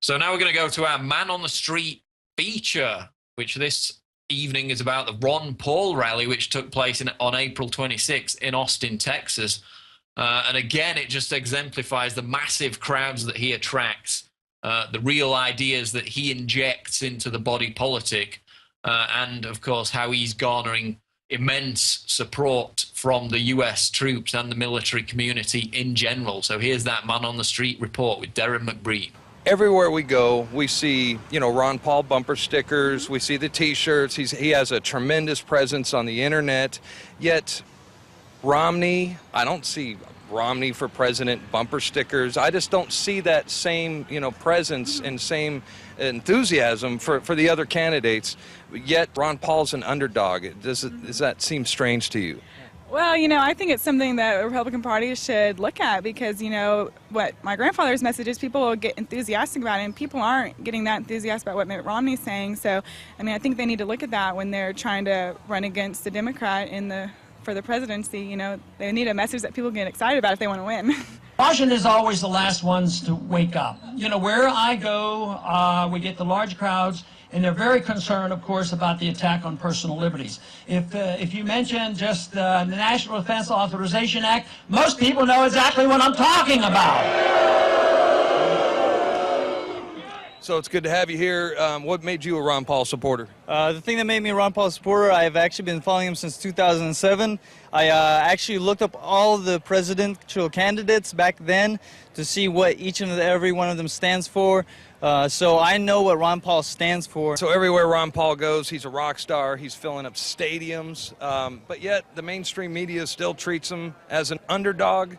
So now we're going to go to our Man on the Street feature, which this evening is about the Ron Paul rally, which took place on April 26th in Austin, Texas. And again, it just exemplifies the massive crowds that he attracts, the real ideas that he injects into the body politic, and, of course, how he's garnering immense support from the U.S. troops and the military community in general. So here's that Man on the Street report with Darren McBreen. Everywhere we go, we see, Ron Paul bumper stickers, we see the T-shirts. He has a tremendous presence on the internet. Yet Romney, I don't see Romney for president bumper stickers. I just don't see that same, presence and same enthusiasm for the other candidates. Yet Ron Paul's an underdog. Does that seem strange to you? Well, I think it's something that the Republican Party should look at because, what my grandfather's message is, people will get enthusiastic about it, and people aren't getting that enthusiastic about what Mitt Romney's saying. So, I think they need to look at that when they're trying to run against the Democrat for the presidency. They need a message that people get excited about if they want to win. Washington is always the last ones to wake up. Where I go, we get the large crowds, and they're very concerned, of course, about the attack on personal liberties. If you mention just the National Defense Authorization Act, most people know exactly what I'm talking about. So it's good to have you here. What made you a Ron Paul supporter? The thing that made me a Ron Paul supporter, I've actually been following him since 2007. I actually looked up all the presidential candidates back then to see what each and every one of them stands for. So I know what Ron Paul stands for. So everywhere Ron Paul goes, he's a rock star. He's filling up stadiums. But yet the mainstream media still treats him as an underdog.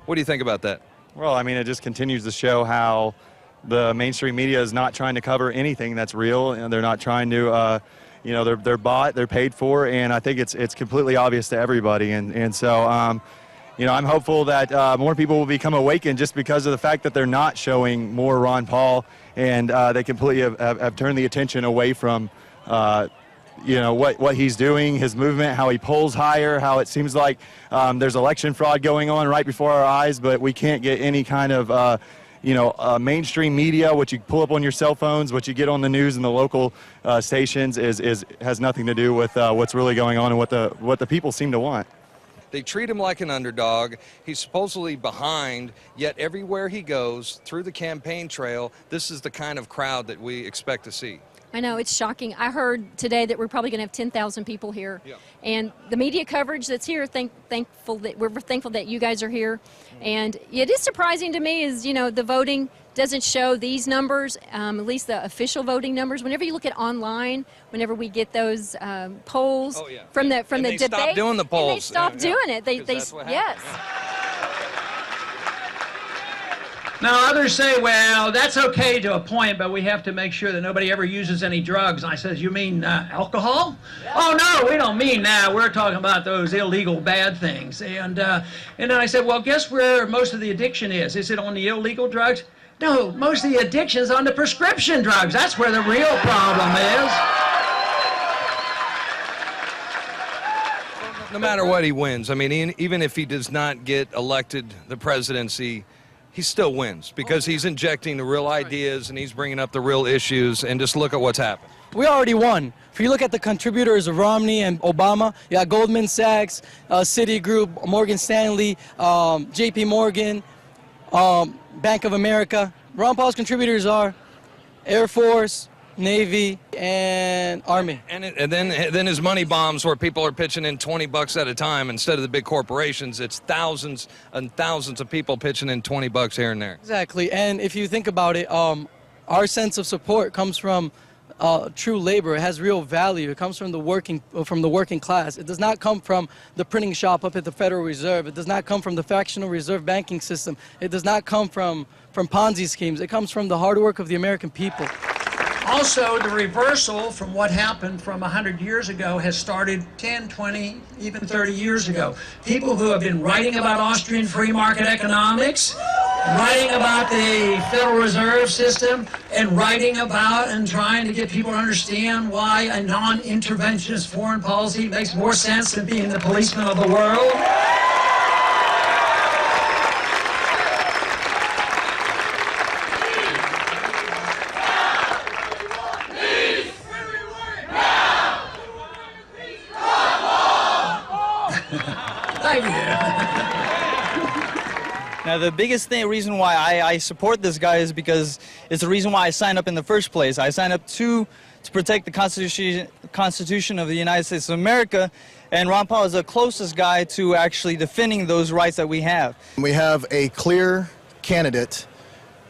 What do you think about that? Well, it just continues to show how the mainstream media is not trying to cover anything that's real, and they're not trying to, they're bought, they're paid for, and I think it's completely obvious to everybody. And so, I'm hopeful that more people will become awakened just because of the fact that they're not showing more Ron Paul, and they completely have turned the attention away from, what he's doing, his movement, how he polls higher, how it seems like there's election fraud going on right before our eyes, but we can't get any kind of mainstream media, what you pull up on your cell phones, what you get on the news and the local stations has nothing to do with what's really going on and what the people seem to want. They treat him like an underdog. He's supposedly behind, yet everywhere he goes through the campaign trail, this is the kind of crowd that we expect to see. I know, it's shocking. I heard today that we're probably going to have 10,000 people here. Yeah. And the media coverage that's here, we're thankful that you guys are here. And it is surprising to me is, the voting doesn't show these numbers, at least the official voting numbers. Whenever you look at online, whenever we get those polls from the debate. They stopped doing the polls. And they stopped doing it. Yes. Now, others say, well, that's okay to a point, but we have to make sure that nobody ever uses any drugs. And I says, you mean alcohol? Yeah. Oh, no, we don't mean that. We're talking about those illegal bad things. And then I said, well, guess where most of the addiction is? Is it on the illegal drugs? No, most of the addiction is on the prescription drugs. That's where the real problem is. No matter what he wins, even if he does not get elected the presidency, he still wins because he's injecting the real ideas and he's bringing up the real issues, and just look at what's happened. We already won. If you look at the contributors of Romney and Obama, you got Goldman Sachs, Citigroup, Morgan Stanley, JP Morgan, Bank of America. Ron Paul's contributors are Air Force, Navy, and Army. And then his money bombs where people are pitching in $20 at a time instead of the big corporations. It's thousands and thousands of people pitching in $20 here and there. Exactly. And if you think about it, our sense of support comes from true labor. It has real value. It comes from the working class. It does not come from the printing shop up at the Federal Reserve. It does not come from the fractional reserve banking system. It does not come from Ponzi schemes. It comes from the hard work of the American people. Also, the reversal from what happened from 100 years ago has started 10, 20, even 30 years ago. People who have been writing about Austrian free market economics, writing about the Federal Reserve System, and writing about and trying to get people to understand why a non-interventionist foreign policy makes more sense than being the policeman of the world. Thank you. Now, the biggest reason why I support this guy is because it's the reason why I signed up in the first place. I signed up to protect the Constitution of the United States of America, and Ron Paul is the closest guy to actually defending those rights that we have. We have a clear candidate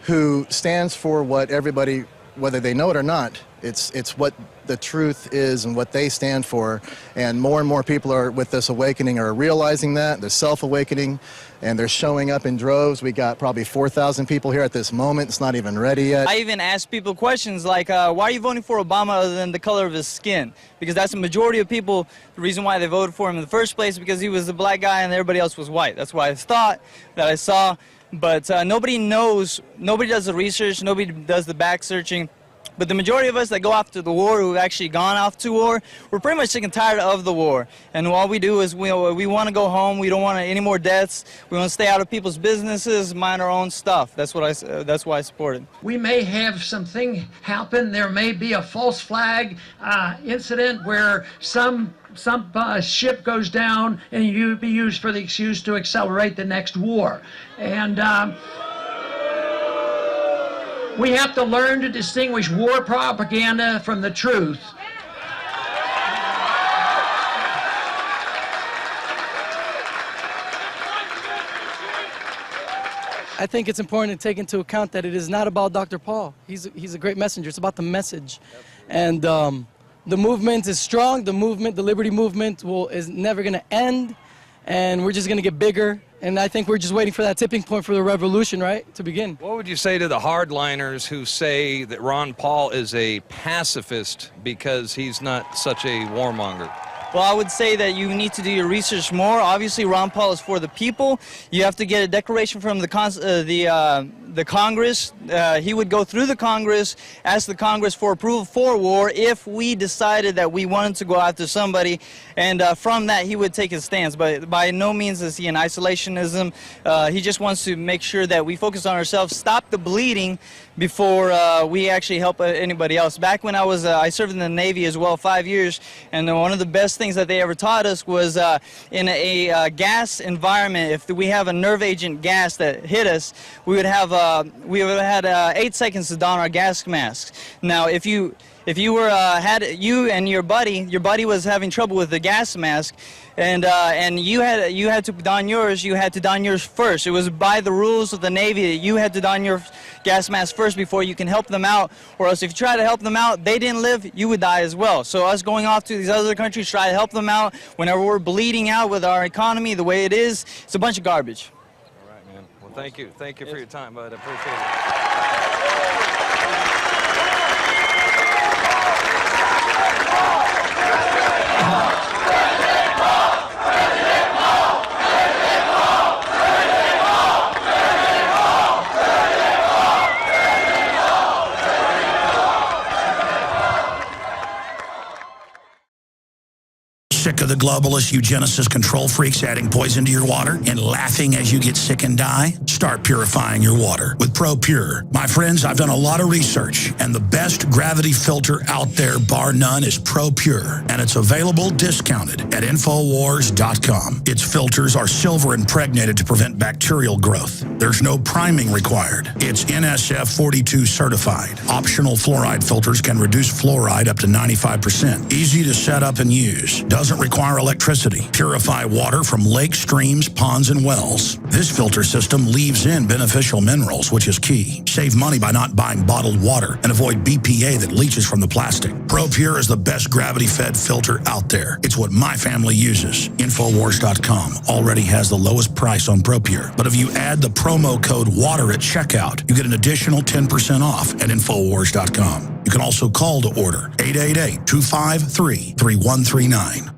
who stands for what everybody, whether they know it or not, it's what the truth is and what they stand for. And more people are, with this awakening, are realizing that. They're self-awakening, and they're showing up in droves. We got probably 4,000 people here at this moment. It's not even ready yet. I even ask people questions like, why are you voting for Obama other than the color of his skin? Because that's the majority of people. The reason why they voted for him in the first place is because he was a black guy and everybody else was white. That's why I thought that I saw. But nobody knows, nobody does the research, nobody does the back searching. But the majority of us that go off to the war, who've actually gone off to war, we're pretty much sick and tired of the war. And all we do is we want to go home. We don't want any more deaths. We want to stay out of people's businesses, mind our own stuff. That's why I support it. We may have something happen. There may be a false flag incident where some ship goes down and you be used for the excuse to accelerate the next war. And we have to learn to distinguish war propaganda from the truth. I think it's important to take into account that it is not about Dr. Paul. He's a great messenger. It's about the message. And the movement is strong. The Liberty Movement is never going to end. And we're just going to get bigger. And I think we're just waiting for that tipping point for the revolution, right, to begin. What would you say to the hardliners who say that Ron Paul is a pacifist because he's not such a warmonger? Well, I would say that you need to do your research more. Obviously, Ron Paul is for the people. You have to get a declaration from the Congress. He would go through the Congress, ask the Congress for approval for war if we decided that we wanted to go after somebody, and from that he would take his stance. But by no means is he in isolationism. He just wants to make sure that we focus on ourselves, stop the bleeding before we actually help anybody else. Back when I served in the Navy as well, 5 years, and one of the best things that they ever taught us was in a gas environment, if we have a nerve agent gas that hit us, we would have 8 seconds to don our gas masks. Now, if you and your buddy was having trouble with the gas mask, and you had to don yours, you had to don yours first. It was by the rules of the Navy that you had to don your gas mask first before you can help them out, or else if you try to help them out, they didn't live, you would die as well. So us going off to these other countries, try to help them out whenever we're bleeding out with our economy the way it is, it's a bunch of garbage. All right, man. Well, thank you. Thank you for your time, bud. I appreciate it. Sick of the globalist eugenicist control freaks adding poison to your water and laughing as you get sick and die? Start purifying your water with ProPure. My friends, I've done a lot of research, and the best gravity filter out there, bar none, is ProPure, and it's available discounted at Infowars.com. Its filters are silver impregnated to prevent bacterial growth. There's no priming required. It's NSF 42 certified. Optional fluoride filters can reduce fluoride up to 95%. Easy to set up and use. Doesn't require electricity. Purify water from lakes, streams, ponds, and wells. This filter system leaves in beneficial minerals, which is key. Save money by not buying bottled water and avoid BPA that leaches from the plastic. ProPure is the best gravity-fed filter out there. It's what my family uses. Infowars.com already has the lowest price on ProPure. But if you add the promo code WATER at checkout, you get an additional 10% off at Infowars.com. You can also call to order 888-253-3139.